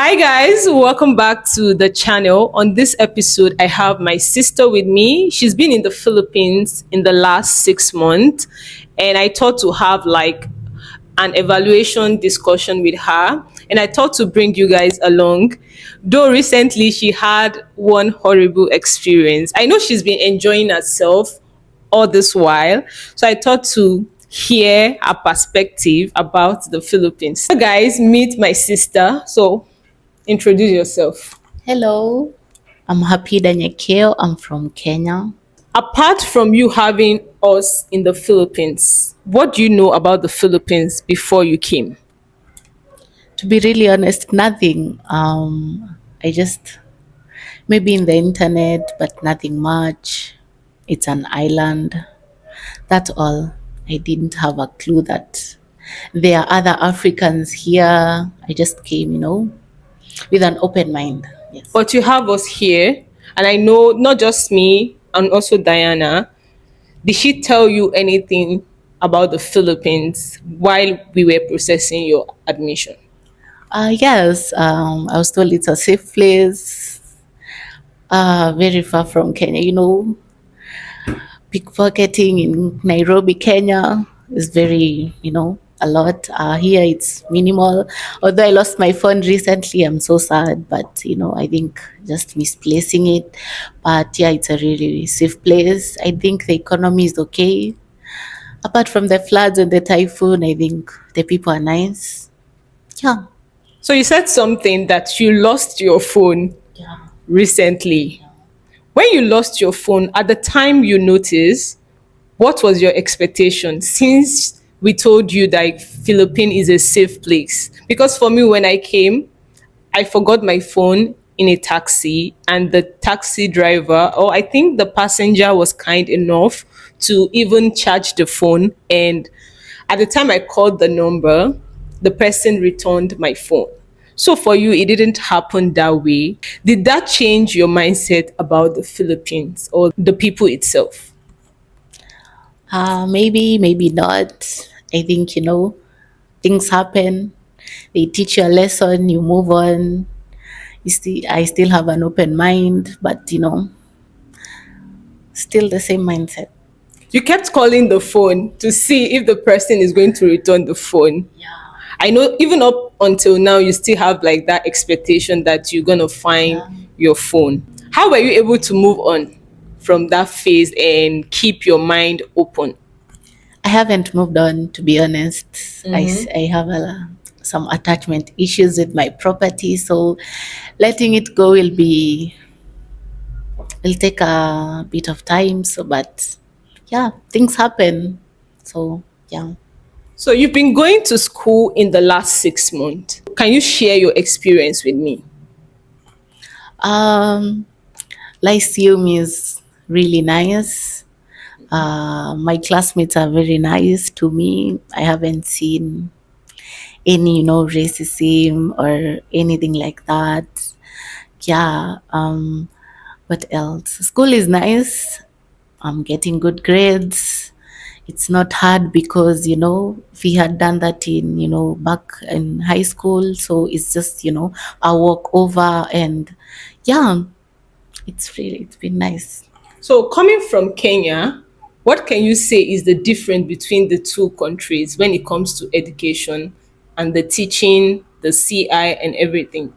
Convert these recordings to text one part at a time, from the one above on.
Hi guys, welcome back to the channel. On this episode, I have my sister with me. She's been in the Philippines in the last 6 months, and I thought to have like an evaluation discussion with her, and I thought to bring you guys along. Though recently she had one horrible experience. I know she's been enjoying herself all this while, so I thought to hear her perspective about the Philippines. So guys, meet my sister. So introduce yourself. Hello, I'm Happy Danyakeo. I'm from Kenya. Apart from you having us in the Philippines, what do you know about the Philippines before you came? To be really honest, nothing. I just maybe in the internet, but nothing much. It's an island. That's all. I didn't have a clue that there are other Africans here. I just came, with an open mind. Yes. But you have us here, and I know not just me and also Diana. Did she tell you anything about the Philippines while we were processing your admission? Yes, I was told it's a safe place, very far from Kenya. Pickpocketing in Nairobi, Kenya is very, a lot. Here it's minimal. Although I lost my phone recently, I'm so sad, but I think just misplacing it. But yeah, it's a really safe place. I think the economy is okay. Apart from the floods and the typhoon, I think the people are nice. Yeah. So you said something that you lost your phone Yeah. recently. When you lost your phone, at the time you noticed, what was your expectation since we told you that Philippines is a safe place? Because for me, when I came, I forgot my phone in a taxi, and the taxi driver, or I think the passenger, was kind enough to even charge the phone. And at the time I called the number, the person returned my phone. So for you, it didn't happen that way. Did that change your mindset about the Philippines or the people itself? Maybe, maybe not. I think, things happen. They teach you a lesson, you move on. I still have an open mind, but still the same mindset. You kept calling the phone to see if the person is going to return the phone. Yeah. I know even up until now, you still have like that expectation that you're going to find Yeah. your phone. How were you able to move on from that phase and keep your mind open? I haven't moved on, to be honest. I have some attachment issues with my property, so letting it go will take a bit of time. So, but yeah, things happen. So yeah. So you've been going to school in the last 6 months. Can you share your experience with me? Um, Lyceum is really nice. My classmates are very nice to me. I haven't seen any, racism or anything like that. Yeah. What else? School is nice. I'm getting good grades. It's not hard because, we had done that in, back in high school. So it's just, a walk over and yeah, it's been nice. So coming from Kenya, what can you say is the difference between the two countries when it comes to education and the teaching, the CI and everything?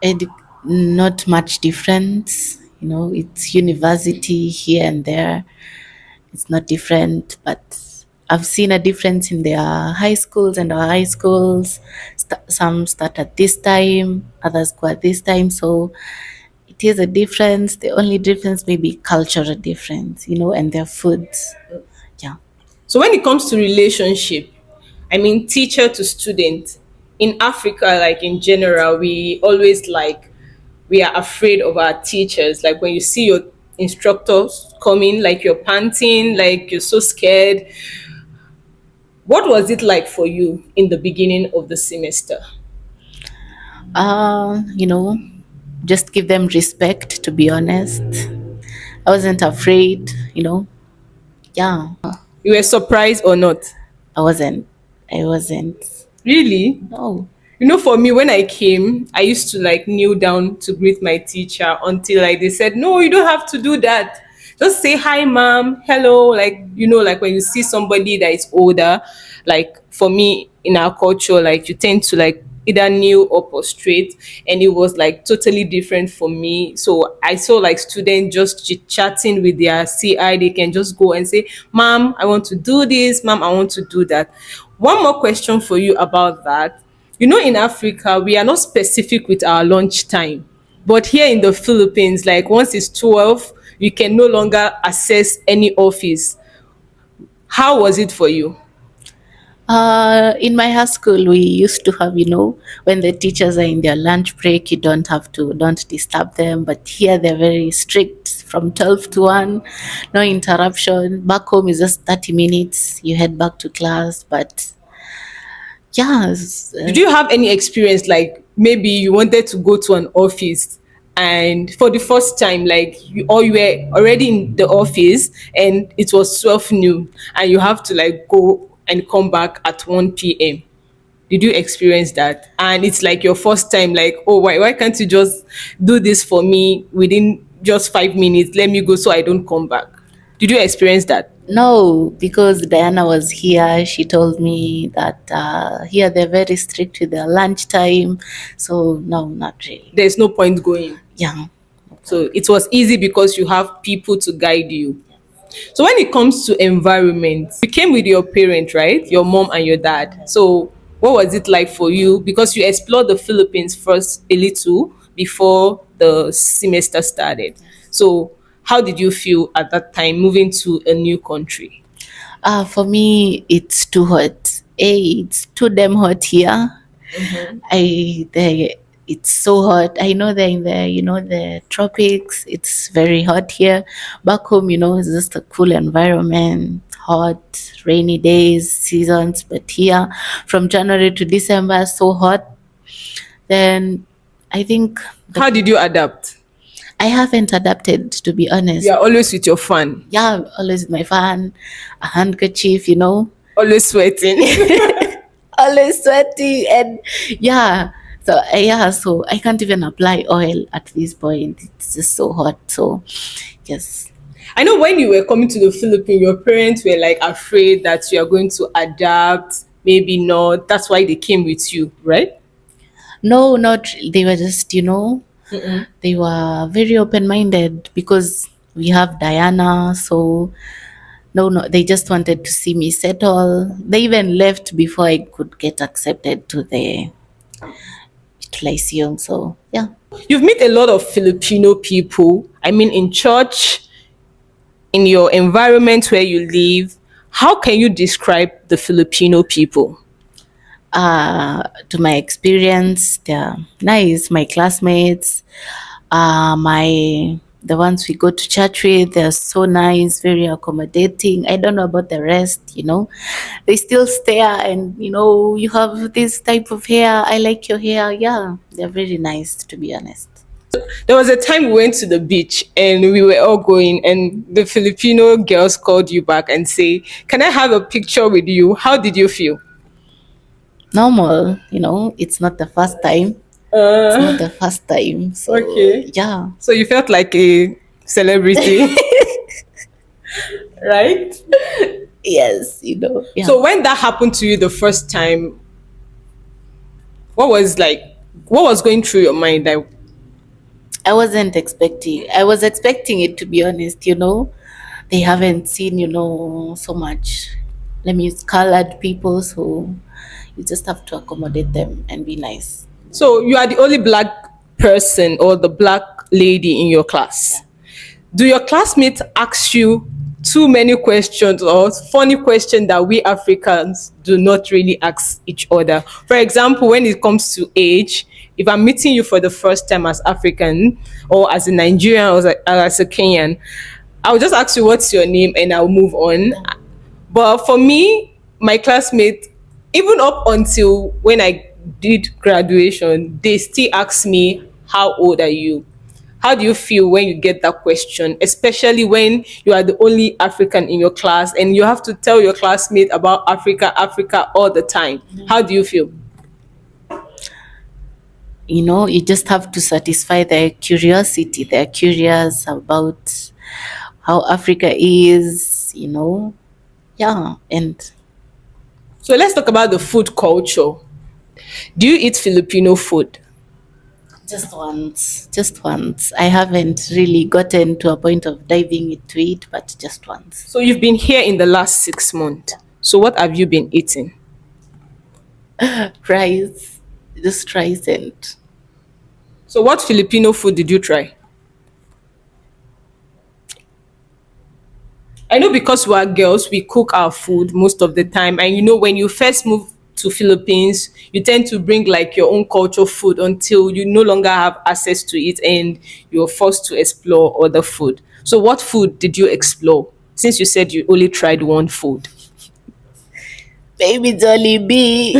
Edu- Not much difference. It's university here and there. It's not different, but I've seen a difference in their high schools and our high schools. Some start at this time, others go at this time. So it is a difference. The only difference may be cultural difference, and their foods. Yeah. So when it comes to relationship, I mean teacher to student, in Africa, like in general, we always like we are afraid of our teachers. Like when you see your instructors coming, like you're panting, like you're so scared. What was it like for you in the beginning of the semester? Uh, you know, just give them respect, to be honest. I wasn't afraid. Yeah, You were surprised or not? I wasn't. I wasn't. Really? No. You know, for me, when I came, I used to like kneel down to greet my teacher until like they said, no, you don't have to do that. Just say hi, ma'am, hello. Like, you know, like when you see somebody that is older, like for me in our culture, like you tend to like either kneel up or straight, and it was like totally different for me. So I saw like students just chatting with their CI. They can just go and say, ma'am, I want to do this, ma'am, I want to do that. One more question for you about that. You know, in Africa, we are not specific with our lunch time. But here in the Philippines, like once it's 12, you can no longer access any office. How was it for you? In my high school, we used to have, when the teachers are in their lunch break, you don't disturb them. But here they're very strict from 12 to 1, no interruption. Back home is just 30 minutes, you head back to class. But yeah, Did you have any experience like maybe you wanted to go to an office and for the first time, like you were already in the office and it was 12 noon and you have to like go and come back at 1 p.m.? Did you experience that? And it's like your first time, like, oh, why can't you just do this for me within just 5 minutes? Let me go so I don't come back. Did you experience that? no, because Diana was here, she told me that here they're very strict with their lunchtime. So, no, not really. There's no point going. Yeah. So it was easy because you have people to guide you. So when it comes to environment, you came with your parent, right? Your mom and your dad. So what was it like for you? Because you explored the Philippines first a little before the semester started. So how did you feel at that time moving to a new country? For me, it's too hot. It's too damn hot here. It's so hot. I know they're in the tropics. It's very hot here. Back home, it's just a cool environment, hot, rainy days, seasons. But here, from January to December, so hot. Then I think How did you adapt? I haven't adapted, to be honest. You are always with your fan, Yeah, always with my fan, a handkerchief, always sweating. always sweaty, and yeah. So I can't even apply oil at this point. It's just so hot. So yes. I know when you were coming to the Philippines, your parents were like afraid that you are going to adapt, maybe not. That's why they came with you, right? No, not they were just, they were very open minded because we have Diana. So no, they just wanted to see me settle. They even left before I could get accepted to the Lyceum. So yeah. You've met a lot of Filipino people. I mean, in church, in your environment where you live. How can you describe the Filipino people? To my experience, they're nice. My classmates, my the ones we go to church with, they're so nice, very accommodating. I don't know about the rest, They still stare and you have this type of hair. I like your hair. Yeah, they're very nice, to be honest. There was a time we went to the beach and we were all going, and the Filipino girls called you back and say, "Can I have a picture with you?" How did you feel? Normal, it's not the first time. It's not the first time. So Okay. yeah. So you felt like a celebrity, right? Yes, yeah. So when that happened to you the first time, what was like, what was going through your mind? Like, I wasn't expecting. I was expecting it, to be honest. They haven't seen so much. Let me use colored people, so you just have to accommodate them and be nice. so you are the only black person or the black lady in your class. Do your classmates ask you too many questions or funny questions that we Africans do not really ask each other? For example, when it comes to age, if I'm meeting you for the first time as African or as a Nigerian or as a Kenyan, I'll just ask you what's your name and I'll move on. But for me, my classmates, even up until when I did graduation, they still ask me, how old are you? How do you feel when you get that question, especially when you are the only African in your class and you have to tell your classmate about Africa all the time? How do you feel? You just have to satisfy their curiosity. They're curious about how Africa is. Yeah, and So let's talk about the food culture. Do you eat Filipino food? just once. I haven't really gotten to a point of diving into it, but just once. So you've been here in the last 6 months. So what have you been eating? Rice, just rice and So what Filipino food did you try? I know because we are girls, we cook our food most of the time. And when you first move to Philippines, you tend to bring like your own culture food until you no longer have access to it and you're forced to explore other food. So what food did you explore? Since you said you only tried one food. baby Jollibee.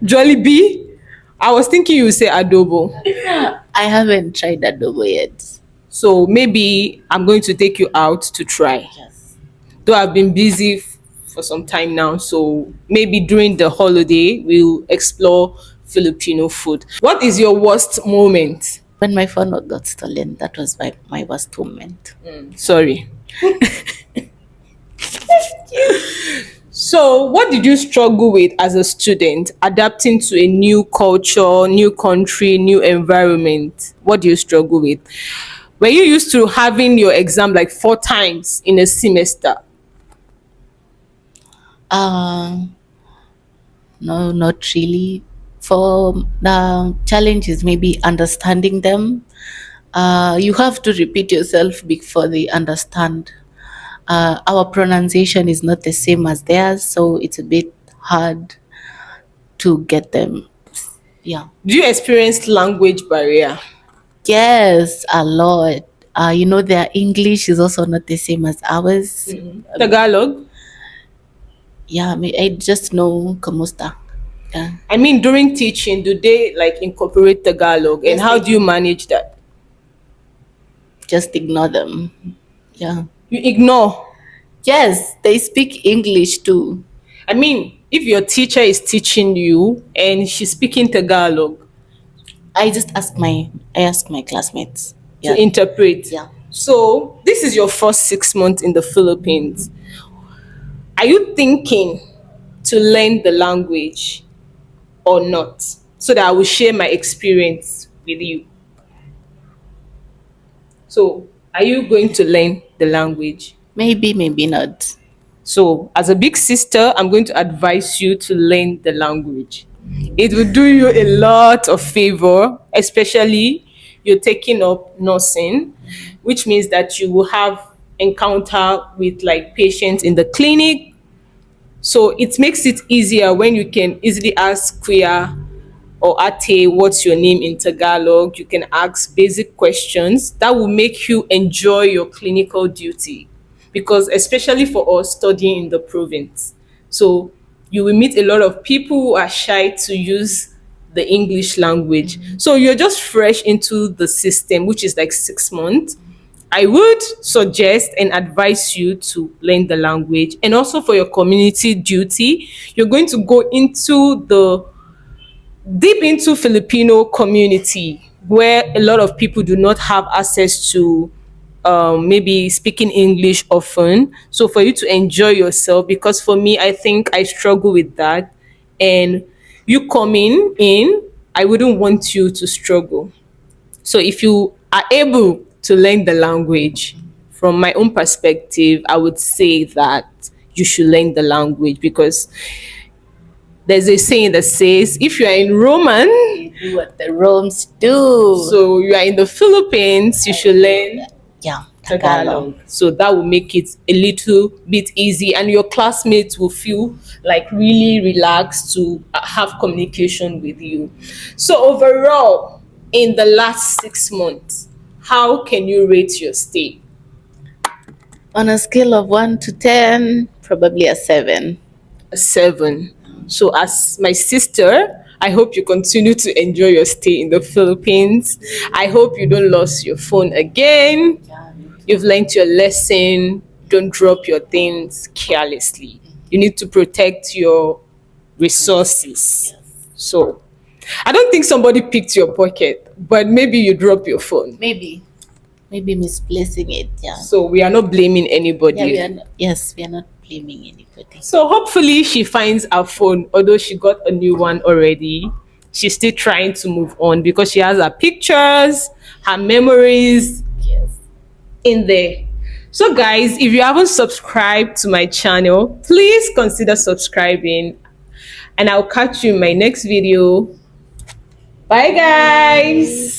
Jollibee? I was thinking you would say adobo. I haven't tried adobo yet. So maybe I'm going to take you out to try. Yes. Though I've been busy for some time now, so maybe during the holiday we'll explore Filipino food. What is your worst moment? When my phone got stolen, that was my worst moment. Sorry. So, what did you struggle with as a student adapting to a new culture, new country, new environment? What do you struggle with? Were you used to having your exam like 4 times in a semester? Um, no, not really. For the challenge is maybe understanding them. You have to repeat yourself before they understand. Our pronunciation is not the same as theirs, so it's a bit hard to get them. Yeah. Do you experience language barrier? Yes, a lot. Their English is also not the same as ours. Tagalog? Yeah, I just know Kamusta. Yeah. I mean, during teaching, do they like incorporate Tagalog, and Yes, how they do you manage that? Just ignore them. Yeah. You ignore. Yes, they speak English too. I mean, if your teacher is teaching you and she's speaking Tagalog I ask my classmates. to Yeah. interpret. Yeah. So, this is your first 6 months in the Philippines. Are you thinking to learn the language or not? So that I will share my experience with you. So, are you going to learn the language? Maybe, maybe not. So, as a big sister, I'm going to advise you to learn the language. It will do you a lot of favor, especially you're taking up nursing, which means that you will have encounter with like patients in the clinic. So it makes it easier when you can easily ask Kuya or Ate, what's your name in Tagalog? You can ask basic questions that will make you enjoy your clinical duty. Because especially for us studying in the province, so you will meet a lot of people who are shy to use the English language. So you're just fresh into the system, which is like 6 months. I would suggest and advise you to learn the language. And also for your community duty, you're going to go into the deep into Filipino community where a lot of people do not have access to maybe speaking English often. So for you to enjoy yourself, because for me, I think I struggle with that. And you coming in, I wouldn't want you to struggle. So if you are able to learn the language, from my own perspective, I would say that you should learn the language because there's a saying that says if you are in Roman, Do what the Roms do. so you are in the Philippines, you should learn Yeah, Tagalog. So that will make it a little bit easy, and your classmates will feel like really relaxed to have communication with you. So, overall, in the last 6 months, how can you rate your stay? On a scale of 1 to 10, probably a 7. A 7. So, as my sister, I hope you continue to enjoy your stay in the Philippines. I hope you don't lose your phone again. You've learned your lesson. Don't drop your things carelessly. You need to protect your resources. So, I don't think somebody picked your pocket, but maybe you dropped your phone. Maybe misplacing it. Yeah. So we are not blaming anybody. Yeah, we are not, yes, we are not blaming anybody. So hopefully she finds her phone, although she got a new one already. She's still trying to move on because she has her pictures, her memories Yes. in there. So guys, if you haven't subscribed to my channel, please consider subscribing, and I'll catch you in my next video. Bye guys.